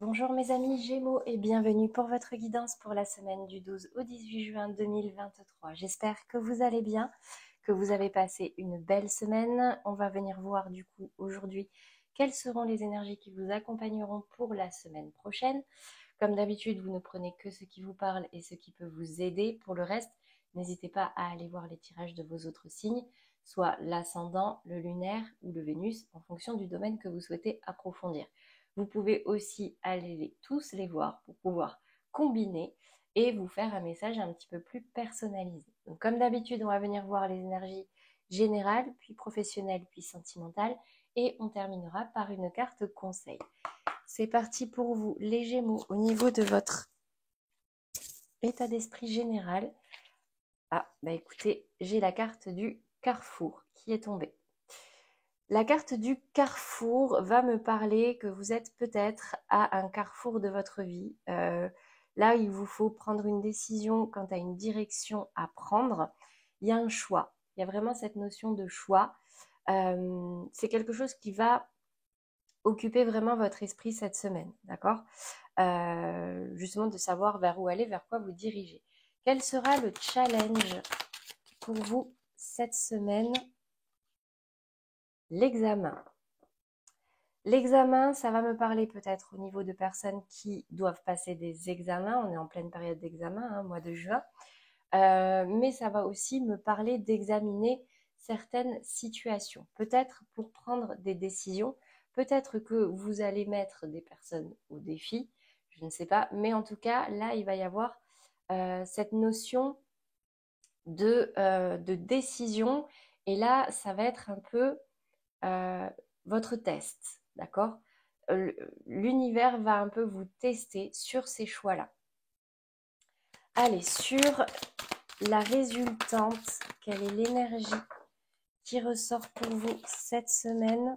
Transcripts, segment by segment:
Bonjour mes amis Gémeaux et bienvenue pour votre guidance pour la semaine du 12 au 18 juin 2023. J'espère que vous allez bien, que vous avez passé une belle semaine. On va venir voir du coup aujourd'hui quelles seront les énergies qui vous accompagneront pour la semaine prochaine. Comme d'habitude, vous ne prenez que ce qui vous parle et ce qui peut vous aider. Pour le reste, n'hésitez pas à aller voir les tirages de vos autres signes, soit l'ascendant, le lunaire ou le Vénus, en fonction du domaine que vous souhaitez approfondir. Vous pouvez aussi aller tous les voir pour pouvoir combiner et vous faire un message un petit peu plus personnalisé. Donc, comme d'habitude, on va venir voir les énergies générales, puis professionnelles, puis sentimentales, et on terminera par une carte conseil. C'est parti pour vous, les Gémeaux, au niveau de votre état d'esprit général. Ah, bah écoutez, j'ai la carte du carrefour qui est tombée. La carte du carrefour va me parler que vous êtes peut-être à un carrefour de votre vie. Là, il vous faut prendre une décision quant à une direction à prendre. Il y a un choix. Il y a vraiment cette notion de choix. C'est quelque chose qui va occuper vraiment votre esprit cette semaine, d'accord? Justement de savoir vers où aller, vers quoi vous diriger. Quel sera le challenge pour vous cette semaine? L'examen. L'examen, ça va me parler peut-être au niveau de personnes qui doivent passer des examens. On est en pleine période d'examen, mois de juin. Mais ça va aussi me parler d'examiner certaines situations. Peut-être pour prendre des décisions. Peut-être que vous allez mettre des personnes au défi. Je ne sais pas. Mais en tout cas, là, il va y avoir cette notion de décision. Et là, ça va être un peu votre test, d'accord? L'univers va un peu vous tester sur ces choix-là. Allez, sur la résultante, quelle est l'énergie qui ressort pour vous cette semaine?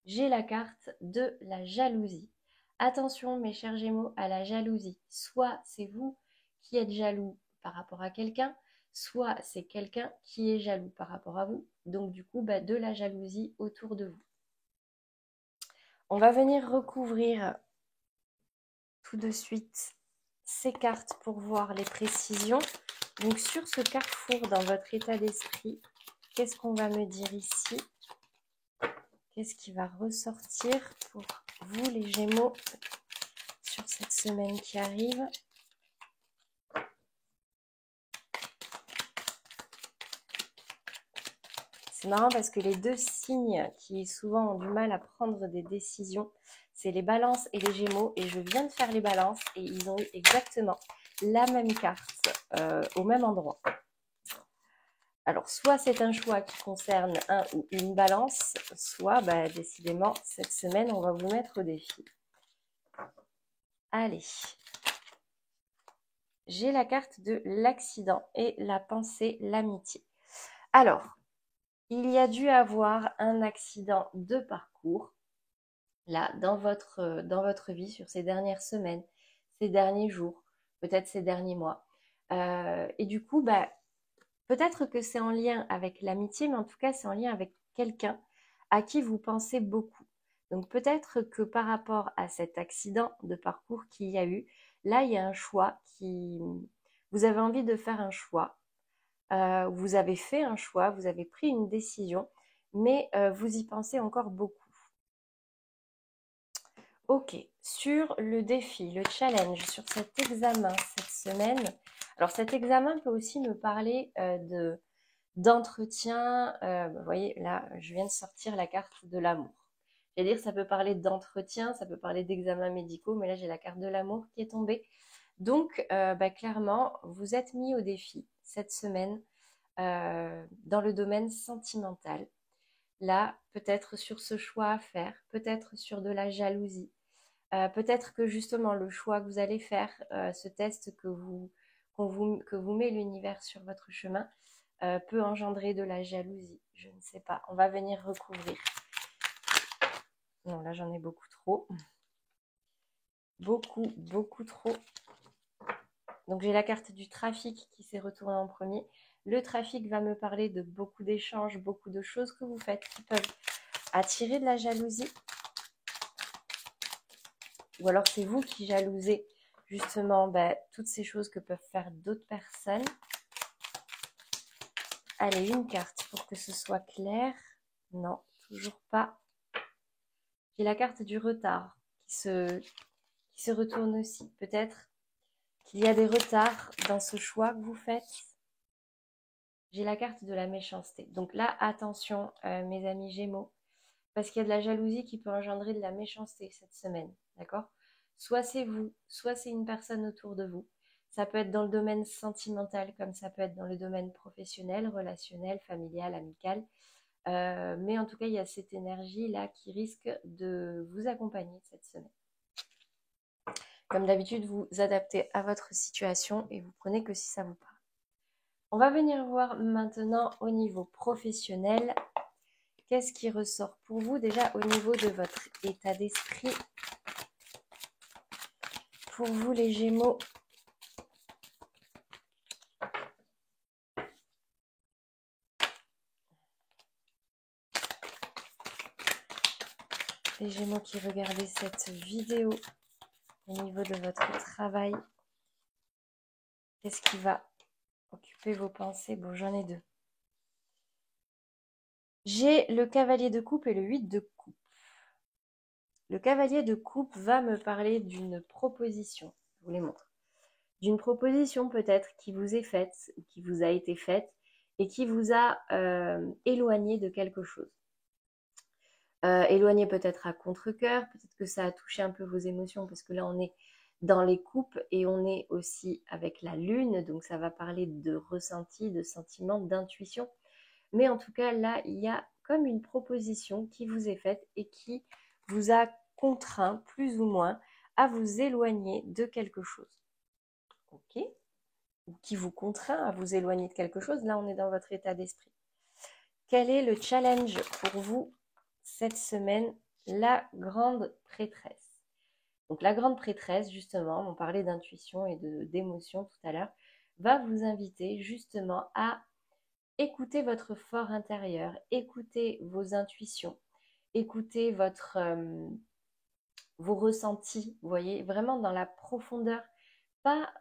J'ai la carte de la jalousie. Attention, mes chers Gémeaux, à la jalousie. Soit c'est vous qui êtes jaloux par rapport à quelqu'un, soit c'est quelqu'un qui est jaloux par rapport à vous. Donc du coup, de la jalousie autour de vous. On va venir recouvrir tout de suite ces cartes pour voir les précisions. Donc sur ce carrefour dans votre état d'esprit, qu'est-ce qu'on va me dire ici? Qu'est-ce qui va ressortir pour vous les Gémeaux sur cette semaine qui arrive? C'est marrant parce que les deux signes qui souvent ont du mal à prendre des décisions, c'est les balances et les Gémeaux. Et je viens de faire les balances et ils ont eu exactement la même carte au même endroit. Alors, soit c'est un choix qui concerne un ou une balance, soit, décidément, cette semaine, on va vous mettre au défi. Allez. J'ai la carte de l'accident et la pensée, l'amitié. Alors, il y a dû avoir un accident de parcours, là, dans votre vie, sur ces dernières semaines, ces derniers jours, peut-être ces derniers mois. Et du coup, peut-être que c'est en lien avec l'amitié, mais en tout cas, c'est en lien avec quelqu'un à qui vous pensez beaucoup. Donc peut-être que par rapport à cet accident de parcours qu'il y a eu, là, il y a un choix qui... Vous avez envie de faire un choix. Vous avez fait un choix, vous avez pris une décision, mais vous y pensez encore beaucoup. Ok, sur le défi, le challenge, sur cet examen cette semaine. Alors cet examen peut aussi me parler d'entretien. Vous voyez, là, je viens de sortir la carte de l'amour. C'est-à-dire, ça peut parler d'entretien, ça peut parler d'examens médicaux, mais là, j'ai la carte de l'amour qui est tombée. Donc, clairement, vous êtes mis au défi cette semaine dans le domaine sentimental. Là, peut-être sur ce choix à faire, peut-être sur de la jalousie, peut-être que justement le choix que vous allez faire, ce test que vous met l'univers sur votre chemin, peut engendrer de la jalousie. Je ne sais pas. On va venir recouvrir. Non, là, j'en ai beaucoup trop. Beaucoup, beaucoup trop. Donc, j'ai la carte du trafic qui s'est retournée en premier. Le trafic va me parler de beaucoup d'échanges, beaucoup de choses que vous faites qui peuvent attirer de la jalousie. ou alors c'est vous qui jalousez justement toutes ces choses que peuvent faire d'autres personnes. Allez, une carte pour que ce soit clair. Non, toujours pas. J'ai la carte du retard qui se retourne aussi. Peut-être qu'il y a des retards dans ce choix que vous faites. J'ai la carte de la méchanceté. Donc là, attention, mes amis Gémeaux, parce qu'il y a de la jalousie qui peut engendrer de la méchanceté cette semaine, d'accord? Soit c'est vous, soit c'est une personne autour de vous. Ça peut être dans le domaine sentimental, comme ça peut être dans le domaine professionnel, relationnel, familial, amical. Mais en tout cas, il y a cette énergie-là qui risque de vous accompagner cette semaine. Comme d'habitude, vous adaptez à votre situation et vous prenez que si ça vous parle. On va venir voir maintenant au niveau professionnel. Qu'est-ce qui ressort pour vous déjà au niveau de votre état d'esprit? Pour vous les Gémeaux, qui regardez cette vidéo, au niveau de votre travail, qu'est-ce qui va occuper vos pensées? Bon, j'en ai deux. J'ai le cavalier de coupe et le 8 de coupe. Le cavalier de coupe va me parler d'une proposition. Je vous les montre. D'une proposition peut-être qui vous est faite, ou qui vous a été faite, et qui vous a éloigné de quelque chose. Éloigné peut-être à contre-cœur, peut-être que ça a touché un peu vos émotions, parce que là on est dans les coupes et on est aussi avec la lune, donc ça va parler de ressenti, de sentiment, d'intuition. Mais en tout cas, là, il y a comme une proposition qui vous est faite et qui vous a contraint, plus ou moins, à vous éloigner de quelque chose. Ok? Ou qui vous contraint à vous éloigner de quelque chose. Là, on est dans votre état d'esprit. Quel est le challenge pour vous cette semaine? La grande prêtresse. Donc la grande prêtresse, justement, on parlait d'intuition et d'émotion tout à l'heure, va vous inviter justement à écouter votre fort intérieur, écoutez vos intuitions, écoutez vos ressentis, vous voyez, vraiment dans la profondeur, pas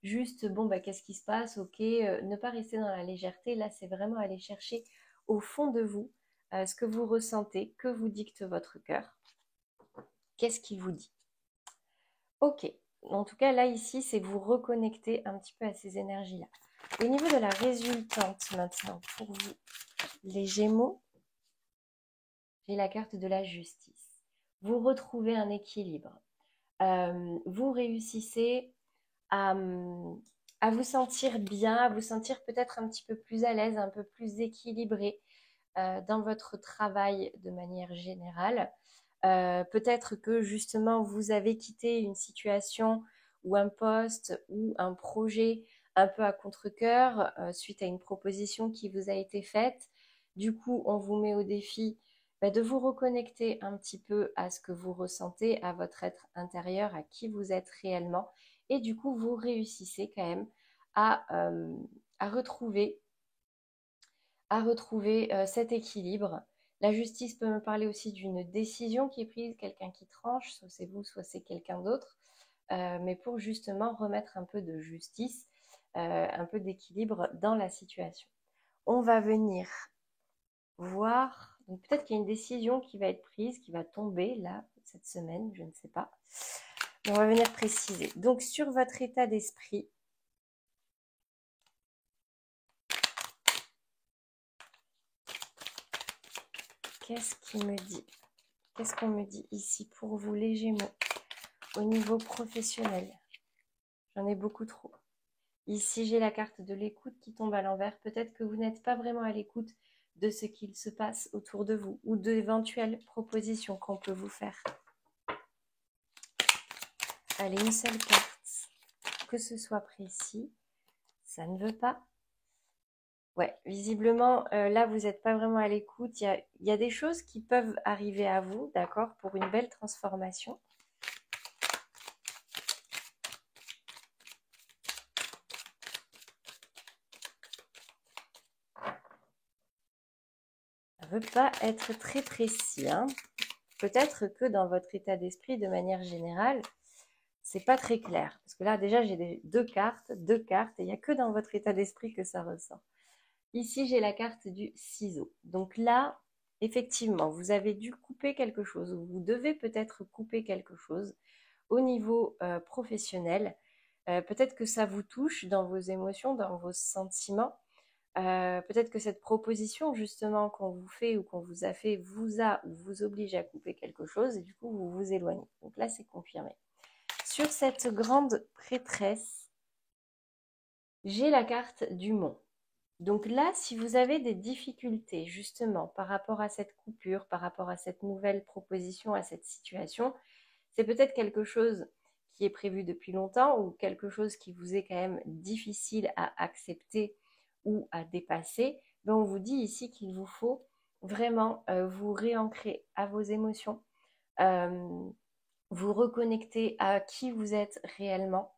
juste, bon, qu'est-ce qui se passe, ok, ne pas rester dans la légèreté, là, c'est vraiment aller chercher au fond de vous ce que vous ressentez, que vous dicte votre cœur, qu'est-ce qu'il vous dit. Ok, en tout cas, là, ici, c'est vous reconnecter un petit peu à ces énergies-là. Au niveau de la résultante, maintenant, pour vous, les Gémeaux, j'ai la carte de la justice. Vous retrouvez un équilibre. Vous réussissez à vous sentir bien, à vous sentir peut-être un petit peu plus à l'aise, un peu plus équilibré dans votre travail de manière générale. Peut-être que justement vous avez quitté une situation ou un poste ou un projet un peu à contre-cœur suite à une proposition qui vous a été faite. Du coup, on vous met au défi de vous reconnecter un petit peu à ce que vous ressentez, à votre être intérieur, à qui vous êtes réellement. Et du coup, vous réussissez quand même à retrouver cet équilibre. La justice peut me parler aussi d'une décision qui est prise, quelqu'un qui tranche, soit c'est vous, soit c'est quelqu'un d'autre, mais pour justement remettre un peu de justice, un peu d'équilibre dans la situation. On va venir voir, donc peut-être qu'il y a une décision qui va être prise, qui va tomber là, cette semaine, je ne sais pas. Mais on va venir préciser. Donc sur votre état d'esprit, qu'est-ce qui me dit? Qu'est-ce qu'on me dit ici pour vous les Gémeaux au niveau professionnel? J'en ai beaucoup trop. Ici, j'ai la carte de l'écoute qui tombe à l'envers. Peut-être que vous n'êtes pas vraiment à l'écoute de ce qu'il se passe autour de vous ou d'éventuelles propositions qu'on peut vous faire. Allez, une seule carte. Que ce soit précis. Ça ne veut pas. Ouais, visiblement, là, vous n'êtes pas vraiment à l'écoute. Il y a des choses qui peuvent arriver à vous, d'accord, pour une belle transformation. Ça ne veut pas être très précis, hein. peut-être que dans votre état d'esprit, de manière générale, c'est pas très clair. Parce que là, déjà, j'ai deux cartes, et il n'y a que dans votre état d'esprit que ça ressort. Ici, j'ai la carte du ciseau. Donc là, effectivement, vous avez dû couper quelque chose, ou vous devez peut-être couper quelque chose au niveau professionnel. Peut-être que ça vous touche dans vos émotions, dans vos sentiments. Peut-être que cette proposition justement qu'on vous fait ou qu'on vous a fait vous oblige à couper quelque chose et du coup vous vous éloignez. Donc là c'est confirmé. Sur cette grande prêtresse, j'ai la carte du mont. Donc là, si vous avez des difficultés justement par rapport à cette coupure, par rapport à cette nouvelle proposition, à cette situation, c'est peut-être quelque chose qui est prévu depuis longtemps ou quelque chose qui vous est quand même difficile à accepter ou à dépasser. Ben on vous dit ici qu'il vous faut vraiment vous réancrer à vos émotions, vous reconnecter à qui vous êtes réellement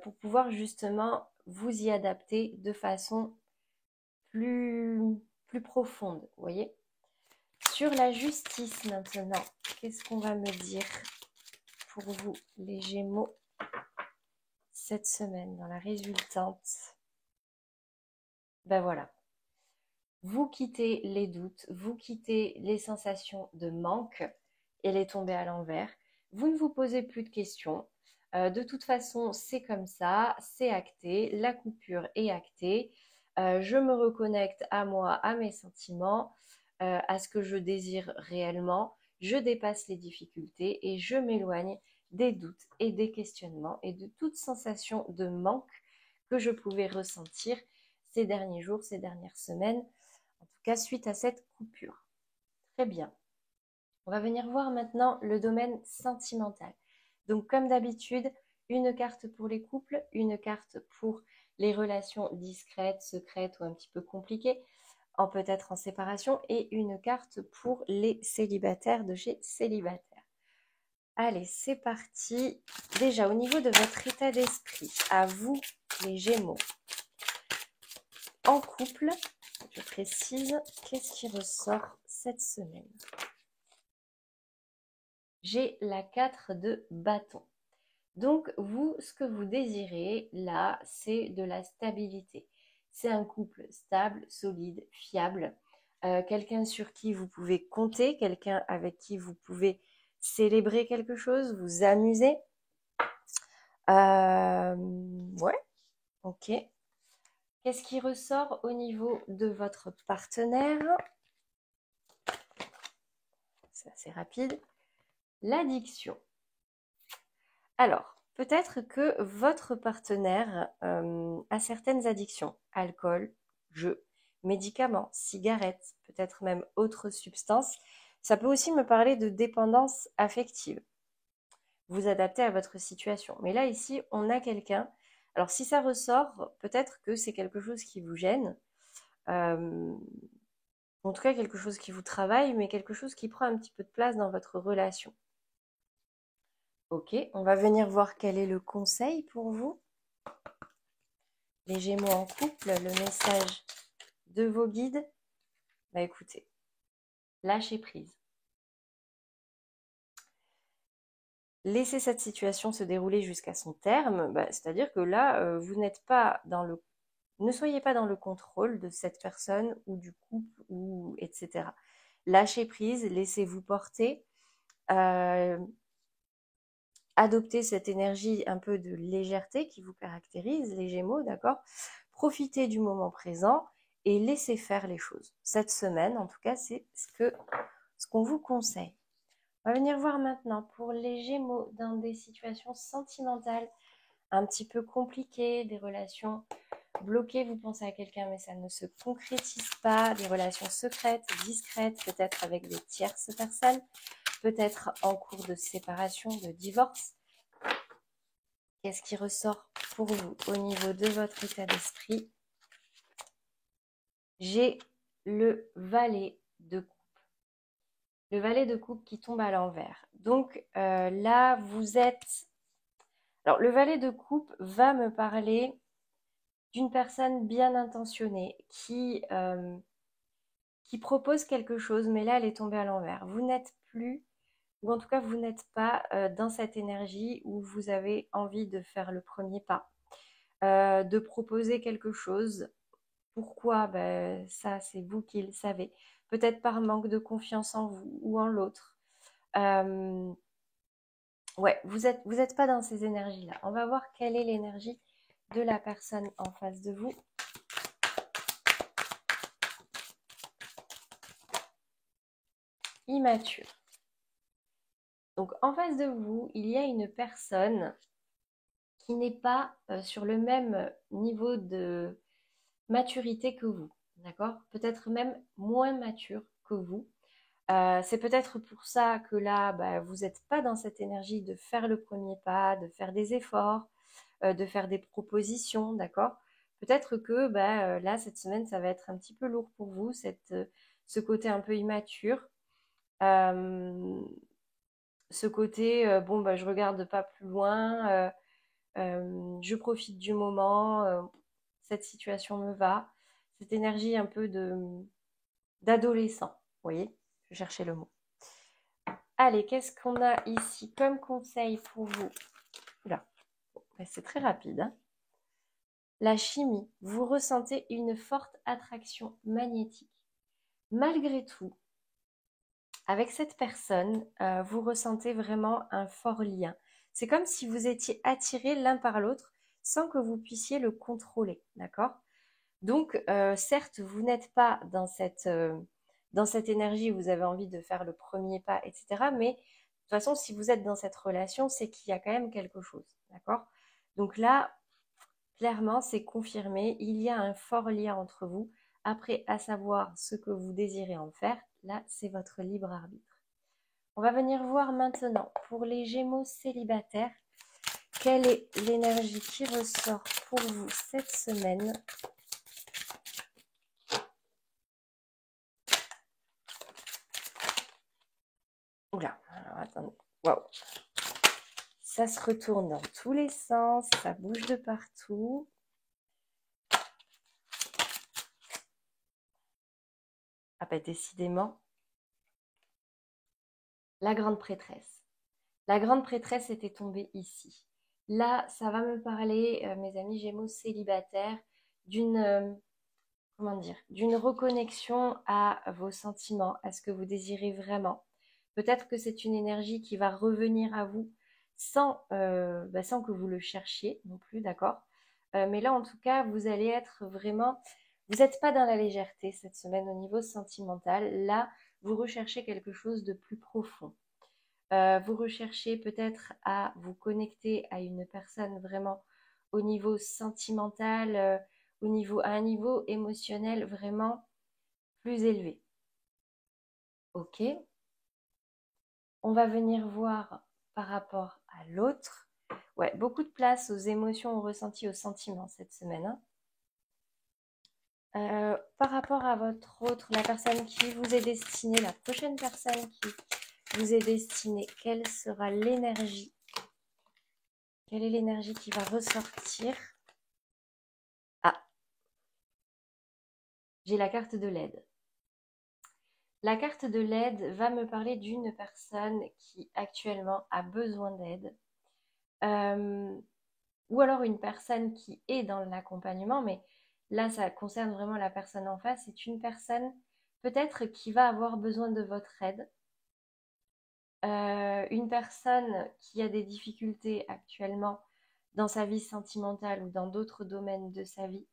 pour pouvoir justement vous y adapter de façon plus profonde, vous voyez. Sur la justice maintenant, qu'est-ce qu'on va me dire pour vous, les Gémeaux, cette semaine, dans la résultante? Ben voilà. Vous quittez les doutes, vous quittez les sensations de manque, elle est tombée à l'envers. Vous ne vous posez plus de questions. De toute façon, c'est comme ça, c'est acté, la coupure est actée. Je me reconnecte à moi, à mes sentiments, à ce que je désire réellement. Je dépasse les difficultés et je m'éloigne des doutes et des questionnements et de toute sensation de manque que je pouvais ressentir ces derniers jours, ces dernières semaines, en tout cas suite à cette coupure. Très bien. On va venir voir maintenant le domaine sentimental. Donc comme d'habitude, une carte pour les couples, une carte pour les relations discrètes, secrètes ou un petit peu compliquées, peut-être en séparation, et une carte pour les célibataires de chez Célibataire. Allez, c'est parti. Déjà, au niveau de votre état d'esprit, à vous, les Gémeaux, en couple, je précise, qu'est-ce qui ressort cette semaine? J'ai la 4 de bâton. Donc, vous, ce que vous désirez, là, c'est de la stabilité. C'est un couple stable, solide, fiable, quelqu'un sur qui vous pouvez compter, quelqu'un avec qui vous pouvez célébrer quelque chose, vous amuser. Ouais, ok. Qu'est-ce qui ressort au niveau de votre partenaire? C'est assez rapide. L'addiction. Alors, peut-être que votre partenaire a certaines addictions. Alcool, jeux, médicaments, cigarettes, peut-être même autres substances. Ça peut aussi me parler de dépendance affective. Vous adaptez à votre situation. Mais là, ici, on a quelqu'un. Alors, si ça ressort, peut-être que c'est quelque chose qui vous gêne. En tout cas, quelque chose qui vous travaille, mais quelque chose qui prend un petit peu de place dans votre relation. Ok, on va venir voir quel est le conseil pour vous. Les Gémeaux en couple, le message de vos guides. Bah écoutez, lâchez prise. Laissez cette situation se dérouler jusqu'à son terme, c'est-à-dire que là, vous n'êtes pas dans le... Ne soyez pas dans le contrôle de cette personne ou du couple, ou etc. Lâchez prise, laissez-vous porter. Adoptez cette énergie un peu de légèreté qui vous caractérise, les Gémeaux, d'accord? Profitez du moment présent et laissez faire les choses. Cette semaine, en tout cas, c'est ce qu'on vous conseille. On va venir voir maintenant pour les Gémeaux dans des situations sentimentales un petit peu compliquées, des relations bloquées, vous pensez à quelqu'un mais ça ne se concrétise pas, des relations secrètes, discrètes, peut-être avec des tierces personnes, peut-être en cours de séparation, de divorce. Qu'est-ce qui ressort pour vous au niveau de votre état d'esprit? J'ai le valet de coupe. Le valet de coupe qui tombe à l'envers. Donc là, vous êtes... Alors, le valet de coupe va me parler d'une personne bien intentionnée qui propose quelque chose, mais là, elle est tombée à l'envers. Vous n'êtes plus ou en tout cas, vous n'êtes pas dans cette énergie où vous avez envie de faire le premier pas, de proposer quelque chose. Pourquoi? Ben, ça, c'est vous qui le savez. Peut-être par manque de confiance en vous ou en l'autre. Ouais, vous êtes pas dans ces énergies-là. On va voir quelle est l'énergie de la personne en face de vous. Immature. Donc, en face de vous, il y a une personne qui n'est pas sur le même niveau de maturité que vous. D'accord? Peut-être même moins mature que vous. C'est peut-être pour ça que là, bah, vous n'êtes pas dans cette énergie de faire le premier pas, de faire des efforts, de faire des propositions, d'accord? Peut-être que bah, là, cette semaine, ça va être un petit peu lourd pour vous, ce côté un peu immature. Ce côté, bon, bah, je regarde pas plus loin, je profite du moment, cette situation me va. Cette énergie un peu d'adolescent, vous voyez? Je cherchais le mot. Allez, qu'est-ce qu'on a ici comme conseil pour vous? Là, c'est très rapide. Hein. La chimie, vous ressentez une forte attraction magnétique. Malgré tout, avec cette personne, vous ressentez vraiment un fort lien. C'est comme si vous étiez attirés l'un par l'autre sans que vous puissiez le contrôler, d'accord? Donc, certes, vous n'êtes pas dans cette énergie où vous avez envie de faire le premier pas, etc. Mais de toute façon, si vous êtes dans cette relation, c'est qu'il y a quand même quelque chose, d'accord? Donc là, clairement, c'est confirmé, il y a un fort lien entre vous. Après, à savoir ce que vous désirez en faire, là, c'est votre libre arbitre. On va venir voir maintenant, pour les Gémeaux célibataires, quelle est l'énergie qui ressort pour vous cette semaine? Oula, alors attendez. Waouh. Ça se retourne dans tous les sens, ça bouge de partout. Ah bah décidément, la grande prêtresse. La grande prêtresse était tombée ici. Là, ça va me parler, mes amis Gémeaux célibataires, d'une comment dire, d'une reconnexion à vos sentiments, à ce que vous désirez vraiment. Peut-être que c'est une énergie qui va revenir à vous sans que vous le cherchiez non plus, d'accord? Mais là, en tout cas, vous allez être vraiment... Vous n'êtes pas dans la légèreté cette semaine au niveau sentimental. Là, vous recherchez quelque chose de plus profond. Vous recherchez peut-être à vous connecter à une personne vraiment au niveau sentimental, à un niveau émotionnel vraiment plus élevé. Ok. On va venir voir par rapport à l'autre. Ouais, beaucoup de place aux émotions, aux ressentis, aux sentiments cette semaine. Hein. Par rapport à votre autre, la personne qui vous est destinée, la prochaine personne qui vous est destinée, quelle sera l'énergie? Quelle est l'énergie qui va ressortir? Ah, j'ai la carte de l'aide. La carte de l'aide va me parler d'une personne qui actuellement a besoin d'aide. Ou alors une personne qui est dans l'accompagnement, mais là, ça concerne vraiment la personne en face. C'est une personne peut-être qui va avoir besoin de votre aide. Une personne qui a des difficultés actuellement dans sa vie sentimentale ou dans d'autres domaines de sa vie.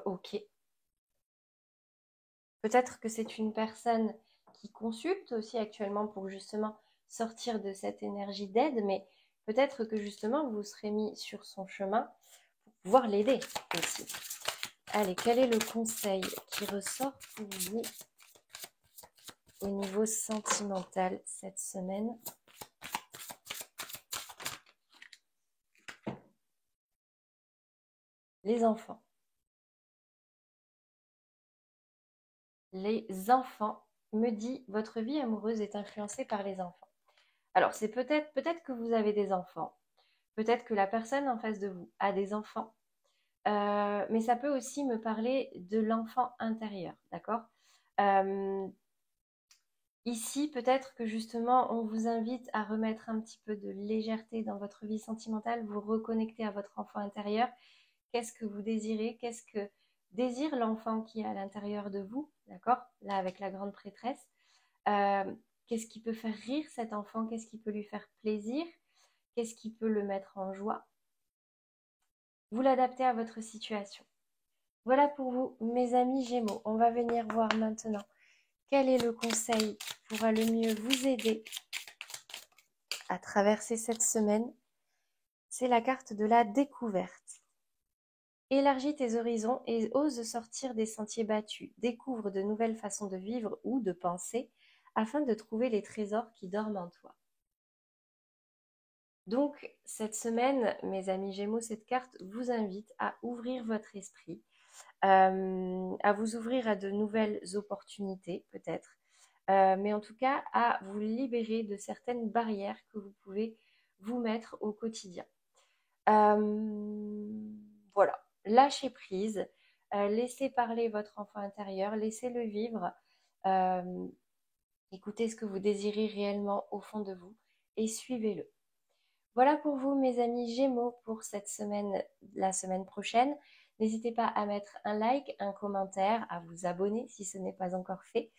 Ok. Peut-être que c'est une personne qui consulte aussi actuellement pour justement sortir de cette énergie d'aide, mais peut-être que justement vous serez mis sur son chemin pour pouvoir l'aider aussi. Allez, quel est le conseil qui ressort pour vous au niveau sentimental cette semaine? Les enfants. Les enfants, me dit, votre vie amoureuse est influencée par les enfants. Alors, c'est peut-être que vous avez des enfants. Peut-être que la personne en face de vous a des enfants. Mais ça peut aussi me parler de l'enfant intérieur, d'accord? Ici, peut-être que justement, on vous invite à remettre un petit peu de légèreté dans votre vie sentimentale, vous reconnecter à votre enfant intérieur. Qu'est-ce que vous désirez? Qu'est-ce que désire l'enfant qui est à l'intérieur de vous? D'accord? Là, avec la grande prêtresse. Euh, Qu'est-ce qui peut faire rire cet enfant? Qu'est-ce qui peut lui faire plaisir? Qu'est-ce qui peut le mettre en joie? Vous l'adaptez à votre situation. Voilà pour vous, mes amis Gémeaux. On va venir voir maintenant quel est le conseil qui pourra le mieux vous aider à traverser cette semaine. C'est la carte de la découverte. Élargis tes horizons et ose sortir des sentiers battus. Découvre de nouvelles façons de vivre ou de penser afin de trouver les trésors qui dorment en toi. Donc, cette semaine, mes amis Gémeaux, cette carte vous invite à ouvrir votre esprit, à vous ouvrir à de nouvelles opportunités peut-être, mais en tout cas à vous libérer de certaines barrières que vous pouvez vous mettre au quotidien. Voilà, lâchez prise, laissez parler votre enfant intérieur, laissez-le vivre, euh, écoutez ce que vous désirez réellement au fond de vous et suivez-le. Voilà pour vous, mes amis Gémeaux, pour cette semaine, la semaine prochaine. N'hésitez pas à mettre un like, un commentaire, à vous abonner si ce n'est pas encore fait.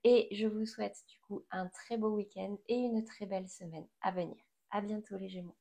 Et je vous souhaite du coup un très beau week-end et une très belle semaine à venir. À bientôt les Gémeaux.